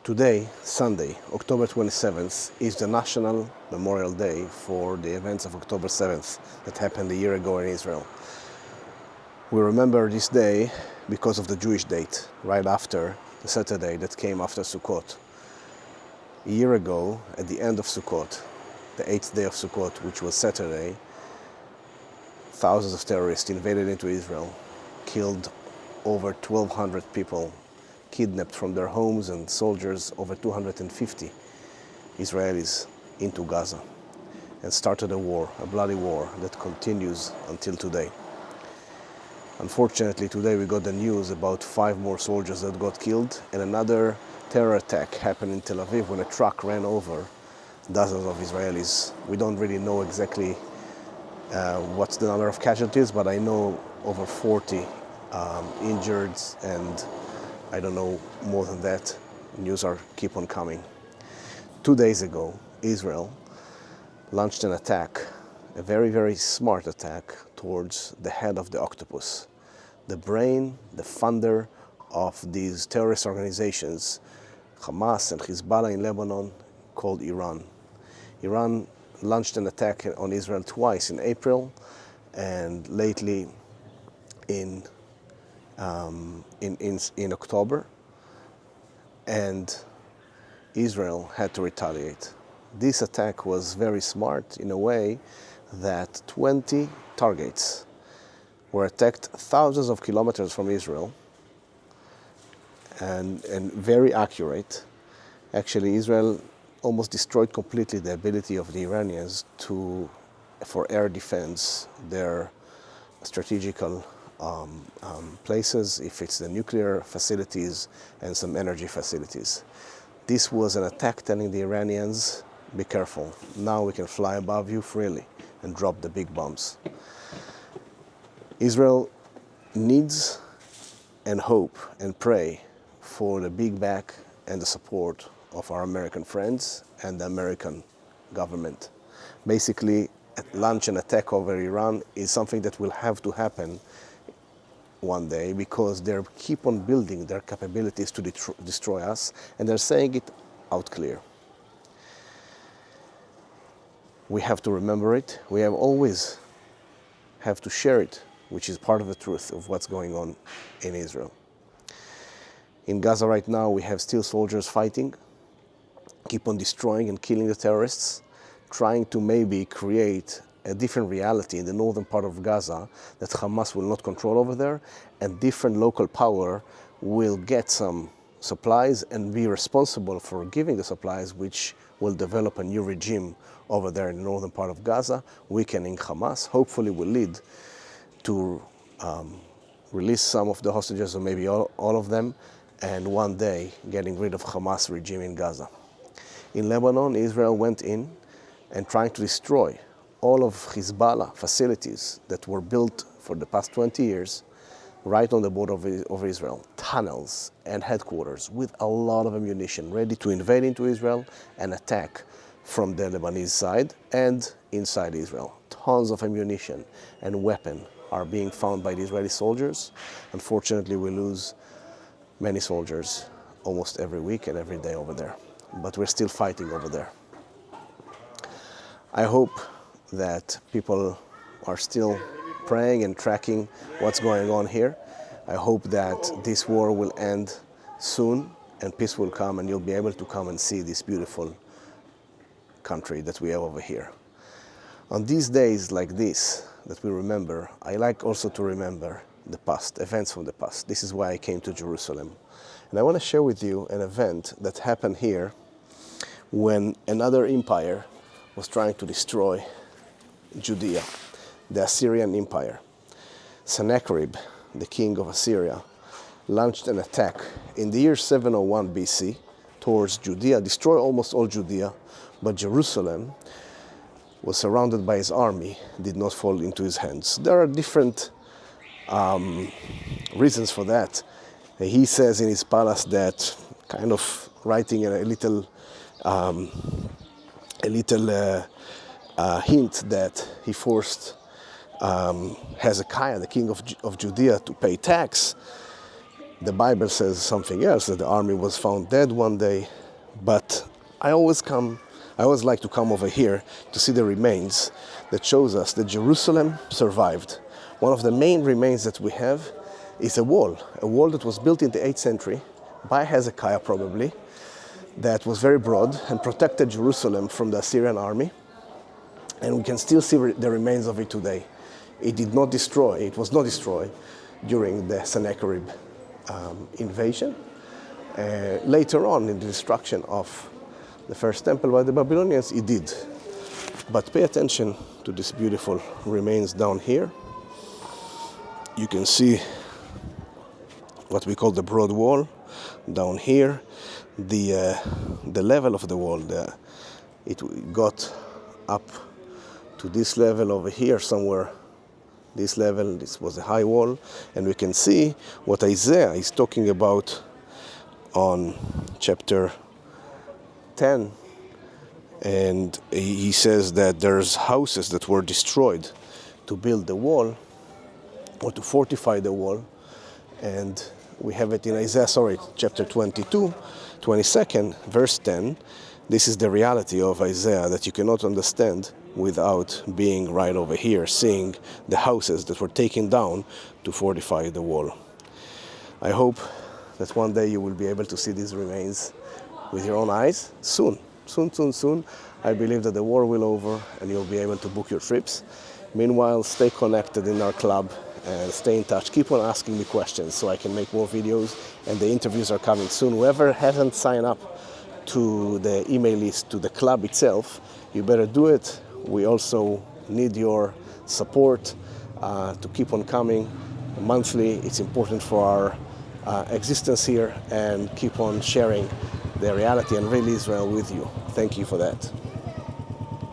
Today, Sunday, October 27th, is the National Memorial Day for the events of October 7th that happened a year ago in Israel. We remember this day because of the Jewish date, right after the Saturday that came after Sukkot. A year ago, at the end of Sukkot, the 8th day of Sukkot, which was Saturday, thousands of terrorists invaded into Israel, killed over 1,200 people, kidnapped from their homes, and soldiers, over 250 Israelis, into Gaza, and started a war, a bloody war that continues until today. Unfortunately, today we got the news about 5 more soldiers that got killed, and another terror attack happened in Tel Aviv when a truck ran over dozens of Israelis. We don't really know exactly what's the number of casualties, but I know over 40 injured, and I don't know more than that. News keep on coming. 2 days ago, Israel launched an attack, a very, very smart attack, towards the head of the octopus, the brain, the funder of these terrorist organizations, Hamas and Hezbollah in Lebanon, called Iran. Iran launched an attack on Israel twice, in April and lately in October, and Israel had to retaliate. This attack was very smart in a way that 20 targets were attacked thousands of kilometers from Israel, and very accurate. Actually, Israel almost destroyed completely the ability of the Iranians for air defense, their strategical places, if it's the nuclear facilities and some energy facilities. This was an attack telling the Iranians, be careful, now we can fly above you freely and drop the big bombs. Israel needs and hope and pray for the big back and the support of our American friends and the American government. Basically, launch an attack over Iran is something that will have to happen one day, because they keep on building their capabilities to destroy us, and they're saying it out clear. We have to remember it. We have always have to share it, which is part of the truth of what's going on in Israel. In Gaza right now, we have still soldiers fighting, keep on destroying and killing the terrorists, trying to maybe create a different reality in the northern part of Gaza that Hamas will not control over there, and different local power will get some supplies and be responsible for giving the supplies, which will develop a new regime over there in the northern part of Gaza, weakening Hamas. Hopefully will lead to release some of the hostages, or maybe all of them, and one day getting rid of Hamas regime in Gaza. In Lebanon, Israel went in and trying to destroy all of Hezbollah facilities that were built for the past 20 years right on the border of Israel, tunnels and headquarters with a lot of ammunition, ready to invade into Israel and attack from the Lebanese side and inside Israel. Tons of ammunition and weapons are being found by the Israeli soldiers. Unfortunately, we lose many soldiers almost every week and every day over there, but we're still fighting over there. I hope that people are still praying and tracking what's going on here. I hope that this war will end soon and peace will come, and you'll be able to come and see this beautiful country that we have over here. On these days like this that we remember, I like also to remember the past, events from the past. This is why I came to Jerusalem. And I want to share with you an event that happened here when another empire was trying to destroy Judea, the Assyrian Empire. Sennacherib, the king of Assyria, launched an attack in the year 701 BC towards Judea, destroyed almost all Judea, but Jerusalem was surrounded by his army, did not fall into his hands. There are different reasons for that. He says in his palace that, kind of writing a little hint that he forced Hezekiah, the king of Judea, to pay tax. The Bible says something else, that the army was found dead one day, but I always like to come over here to see the remains that shows us that Jerusalem survived. One of the main remains that we have is a wall that was built in the 8th century by Hezekiah probably, that was very broad and protected Jerusalem from the Assyrian army. And we can still see the remains of it today. It was not destroyed during the Sennacherib invasion. Later on, in the destruction of the first temple by the Babylonians, it did. But pay attention to this beautiful remains down here. You can see what we call the broad wall down here. The level of the wall, it got up to this level over here somewhere. This level, this was a high wall, and we can see what Isaiah is talking about on chapter 10. And he says that there's houses that were destroyed to build the wall, or to fortify the wall. And we have it in Isaiah, chapter 22, 22nd, verse 10. This is the reality of Isaiah that you cannot understand without being right over here, seeing the houses that were taken down to fortify the wall. I hope that one day you will be able to see these remains with your own eyes soon. Soon. I believe that the war will over and you'll be able to book your trips. Meanwhile, stay connected in our club and stay in touch. Keep on asking me questions so I can make more videos, and the interviews are coming soon. Whoever hasn't signed up to the email list, to the club itself, you better do it. We also need your support to keep on coming monthly. It's important for our existence here, and keep on sharing the reality and real Israel with you. Thank you for that.